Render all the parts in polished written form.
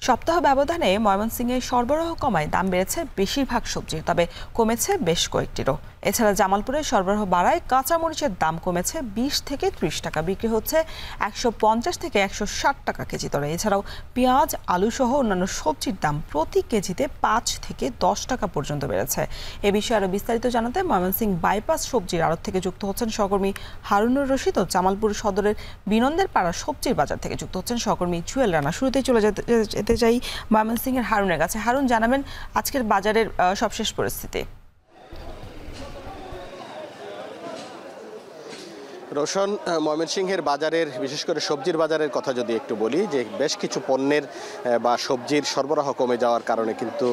সপ্তাহ ব্যবধানে ময়মনসিংহে সরবরাহ কমায় দাম বেড়েছে বেশিরভাগ সবজির, তবে কমেছে বেশ কয়েকটিরও। এছাড়া জামালপুরে সরবরাহ বাড়ায় কাঁচামরিচের দাম কমেছে 20 থেকে 30 টাকা, বিক্রি হচ্ছে 150 থেকে 160 টাকা কেজি দরে। এছাড়াও পেঁয়াজ, আলু সহ অন্যান্য সবজির দাম প্রতি কেজিতে 5 থেকে 10 টাকা পর্যন্ত বেড়েছে। এ বিষয়ে আরো বিস্তারিত জানাতে ময়মনসিংহ বাইপাস সবজির আড়ত থেকে যুক্ত হচ্ছেন সহকর্মী হারুনুর রশিদ ও জামালপুর সদরের বিনন্দের পাড়া সবজির বাজার থেকে যুক্ত হচ্ছেন সহকর্মী জুয়েল রানা। শুরুতেই চলে যেতে চাই ময়মনসিংহের হারুনের কাছে। হারুন, জানাবেন আজকের বাজারের সবশেষ পরিস্থিতি। রোশন, ময়মনসিংহের বাজারের বিশেষ করে সবজির বাজারের কথা যদি একটু বলি, যে বেশ কিছু পণ্যের বা সবজির সরবরাহ কমে যাওয়ার কারণে কিন্তু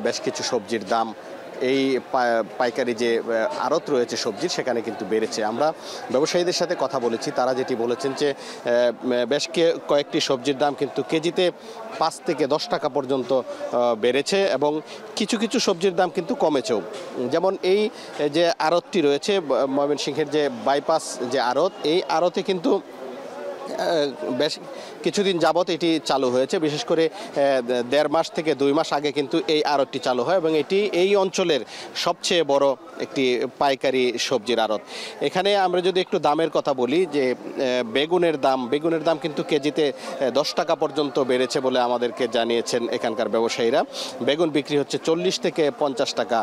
বেশ কিছু সবজির দাম এই পাইকারি যে আড়ত রয়েছে সবজির সেখানে কিন্তু বেড়েছে। আমরা ব্যবসায়ীদের সাথে কথা বলেছি, তারা যেটি বলেছেন যে বেশ কয়েকটি সবজির দাম কিন্তু কেজিতে 5 থেকে 10 টাকা পর্যন্ত বেড়েছে এবং কিছু কিছু সবজির দাম কিন্তু কমেছেও। যেমন এই যে আড়তটি রয়েছে ময়মনসিংহের যে বাইপাস যে আড়ত, এই আড়তে কিন্তু বেশ কিছুদিন যাবত এটি চালু হয়েছে। বিশেষ করে 1.5 মাস থেকে 2 মাস আগে কিন্তু এই আড়তটি চালু হয় এবং এটি এই অঞ্চলের সবচেয়ে বড় একটি পাইকারি সবজির আড়ত। এখানে আমরা যদি একটু দামের কথা বলি, যে বেগুনের দাম কিন্তু কেজিতে 10 টাকা পর্যন্ত বেড়েছে বলে আমাদেরকে জানিয়েছেন এখানকার ব্যবসায়ীরা। বেগুন বিক্রি হচ্ছে 40 থেকে 50 টাকা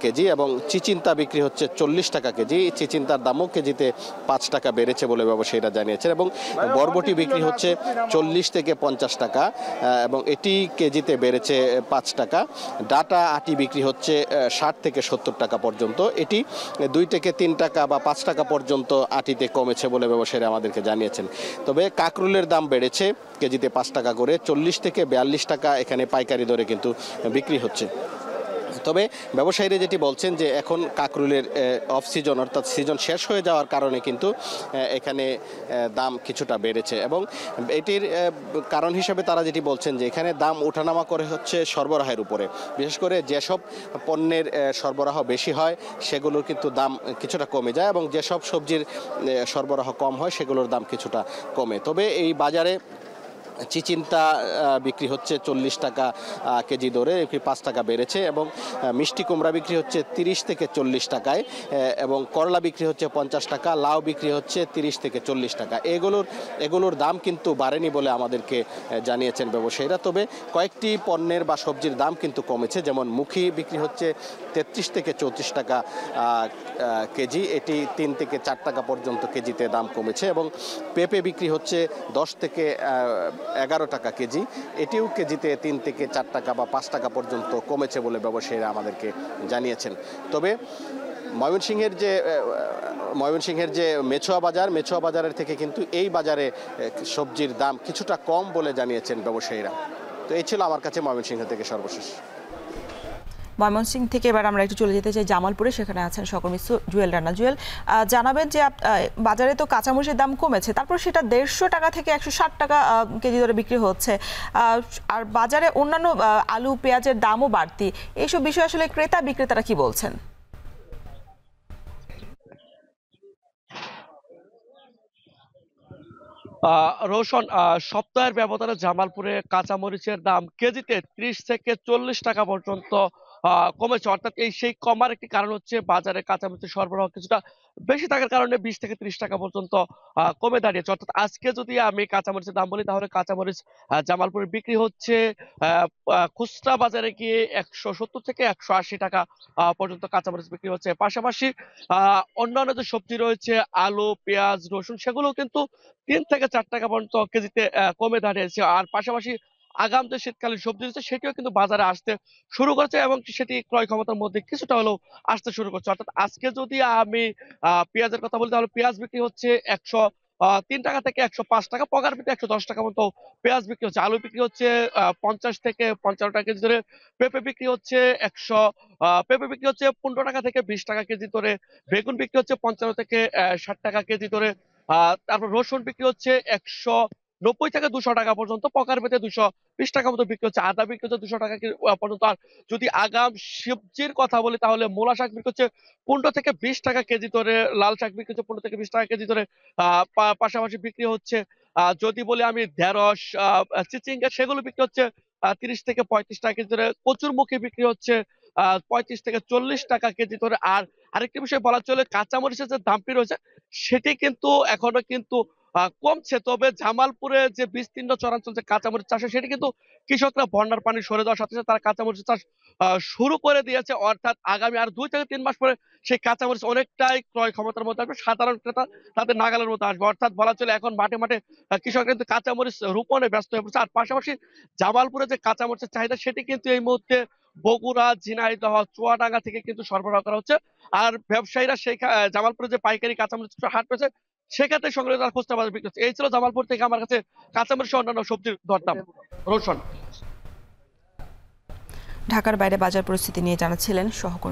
কেজি এবং চিচিন্তা বিক্রি হচ্ছে 40 টাকা কেজি। চিচিন্তার দামও কেজিতে 5 টাকা বেড়েছে বলে ব্যবসায়ীরা জানিয়েছেন এবং বরবটি বিক্রি হচ্ছে 40 থেকে 50 টাকা এবং এটি কেজিতে বেড়েছে 5 টাকা। ডাটা আটি বিক্রি হচ্ছে 60 থেকে 70 টাকা পর্যন্ত। এটি 2 থেকে 3 টাকা বা 5 টাকা পর্যন্ত আটিতে কমেছে বলে ব্যবসায়ীরা আমাদেরকে জানিয়েছেন। তবে কাকরুলের দাম বেড়েছে কেজিতে 5 টাকা করে, 40 থেকে 42 টাকা এখানে পাইকারি দরে কিন্তু বিক্রি হচ্ছে। তবে ব্যবসায়ীরা যেটি বলছেন যে এখন কাকরুলের অফ সিজন, অর্থাৎ সিজন শেষ হয়ে যাওয়ার কারণে কিন্তু এখানে দাম কিছুটা বেড়েছে এবং এটির কারণ হিসেবে তারা যেটি বলছেন যে এখানে দাম ওঠানামা করে হচ্ছে সরবরাহের উপরে। বিশেষ করে যেসব পণ্যের সরবরাহ বেশি হয় সেগুলোর কিন্তু দাম কিছুটা কমে যায় এবং যেসব সবজির সরবরাহ কম হয় সেগুলোর দাম কিছুটা কমে। তবে এই বাজারে চিচিন্তা বিক্রি হচ্ছে 40 টাকা কেজি দরে, 5 টাকা বেড়েছে এবং মিষ্টি কুমড়া বিক্রি হচ্ছে 30 থেকে 40 টাকায় এবং করলা বিক্রি হচ্ছে 50 টাকা, লাউ বিক্রি হচ্ছে 30 থেকে 40 টাকা। এগুলোর দাম কিন্তু বাড়েনি বলে আমাদেরকে জানিয়েছেন ব্যবসায়ীরা। তবে কয়েকটি পণ্যের বা সবজির দাম কিন্তু কমেছে, যেমন মুখি বিক্রি হচ্ছে 33 থেকে 34 টাকা কেজি, এটি 3 থেকে 4 টাকা পর্যন্ত কেজিতে দাম কমেছে এবং পেঁপে বিক্রি হচ্ছে 10 থেকে 11 টাকা কেজি, এটিও কেজিতে 3 থেকে 4 টাকা বা 5 টাকা পর্যন্ত কমেছে বলে ব্যবসায়ীরা আমাদেরকে জানিয়েছেন। তবে ময়মনসিংহের যে মেছোয়া বাজারের থেকে কিন্তু এই বাজারে সবজির দাম কিছুটা কম বলে জানিয়েছেন ব্যবসায়ীরা। তো এই ছিল আমার কাছে ময়মনসিংহ থেকে সর্বশেষ। ময়মনসিংহ থেকে এবার আমরা একটু চলে যেতে চাই জামালপুরে, সেখানে আছেন সহকর্মী জুয়েল রানা। জুয়েল, জানাবেন যে বাজারে তো কাঁচামরিচের দাম কমেছে, তারপর সেটা 150 টাকা থেকে 160 টাকা কেজি দরে বিক্রি হচ্ছে, আর বাজারে অন্যান্য আলু পেঁয়াজের দামও বাড়তি। এইসব বিষয়ে আসলে ক্রেতা বিক্রেতারা কি বলছেন? রোশন, সপ্তাহের ব্যবধানে জামালপুরে কাঁচামরিচের দাম কেজিতে 30 থেকে 40 টাকা পর্যন্ত কমেছে। অর্থাৎ সেই কমার একটি কারণ হচ্ছে বাজারে কাঁচামরিচের সরবরাহ কিছুটা বেশি থাকার কারণে 20 থেকে 30 টাকা পর্যন্ত কমে দাঁড়িয়েছে। অর্থাৎ আজকে যদি আমি কাঁচামরিচের দাম বলি, তাহলে কাঁচামরিচ জামালপুরে বিক্রি হচ্ছে খুচরা বাজারে গিয়ে 170 থেকে 180 টাকা পর্যন্ত কাঁচামরিচ বিক্রি হচ্ছে। পাশাপাশি অন্যান্য যে সবজি রয়েছে, আলু, পেঁয়াজ, রসুন, সেগুলো কিন্তু 3 থেকে 4 টাকা পর্যন্ত কেজিতে কমে দাঁড়িয়েছে। আর পাশাপাশি আগাম যে শীতকালীন সবজি রয়েছে সেটিও কিন্তু বাজারে আসতে শুরু করেছে এবং সেটি ক্রয় ক্ষমতার মধ্যে কিছুটা হলেও আসতে শুরু করছে। অর্থাৎ আজকে যদি আমি পেঁয়াজের কথা বলি, তাহলে পেঁয়াজ বিক্রি হচ্ছে 103 টাকা থেকে 105 টাকা, পগার বিক্রি 110 টাকা মতো পেঁয়াজ বিক্রি হচ্ছে। আলু বিক্রি হচ্ছে 50 থেকে 55 টাকা কেজি ধরে। পেঁপে বিক্রি হচ্ছে 15 টাকা থেকে 20 টাকা কেজি ধরে। বেগুন বিক্রি হচ্ছে 55 থেকে 60 টাকা কেজি ধরে। তারপর রসুন বিক্রি হচ্ছে 90 থেকে 200 টাকা পর্যন্ত, পকার পেতে 220 টাকা মতো বিক্রি হচ্ছে, আদা বিক্রি হচ্ছে 200 টাকা পর্যন্ত। আর যদি আগাম সবজির কথা বলি তাহলে মূলা শাক বিক্রি হচ্ছে 15 থেকে 20 টাকা কেজি ধরে, লাল শাক বিক্রি হচ্ছে 15 থেকে 20 টাকা কেজি ধরে, পাশাপাশি বিক্রি হচ্ছে যদি বলি আমি ঢেঁড়স, চিচিঙ্গা, সেগুলো বিক্রি হচ্ছে 30 থেকে 35 টাকা কেজি ধরে, কচুরমুখী বিক্রি হচ্ছে 35 থেকে 40 টাকা কেজি ধরে। আর আরেকটি বিষয় বলা চলে, কাঁচামরিচের যে দামটি রয়েছে সেটি কিন্তু এখনো কিন্তু কমছে। তবে জামালপুরে যে বিস্তীর্ণ চরাঞ্চল যে কাঁচামরিচ চাষে, সেটি কিন্তু কৃষকরা বন্যার পানি সরে যাওয়ার সাথে সাথে তারা কাঁচামরিচ চাষ শুরু করে দিয়েছে। অর্থাৎ আগামী আর 2 থেকে 3 মাস পরে সেই কাঁচামরিচ অনেকটাই ক্রয় ক্ষমতার মধ্যে আসবে, সাধারণ ক্রেতা তাদের নাগালের মধ্যে আসবে। অর্থাৎ বলা চলে এখন মাঠে মাঠে কৃষকরা কিন্তু কাঁচামরিচ রোপণে ব্যস্ত হয়ে পড়ছে। আর পাশাপাশি জামালপুরে যে কাঁচামরিচের চাহিদা সেটি কিন্তু এই মুহূর্তে বগুড়া, ঝিনাইদহ, চুয়াডাঙ্গা থেকে কিন্তু সরবরাহ করা হচ্ছে। আর ব্যবসায়ীরা সেই জামালপুরে যে পাইকারি কাঁচামরিচ হাট রয়েছে সেখানে সংগ্রহ তারা খুচরা বাজারে বিক্রি হচ্ছে। এই ছিল জামালপুর থেকে আমার কাছে কাঁচামরিচ সহ অন্যান্য সবজির দরদাম। রোশন। ঢাকার বাইরে বাজার পরিস্থিতি নিয়ে জানাচ্ছিলেন সহকর্মী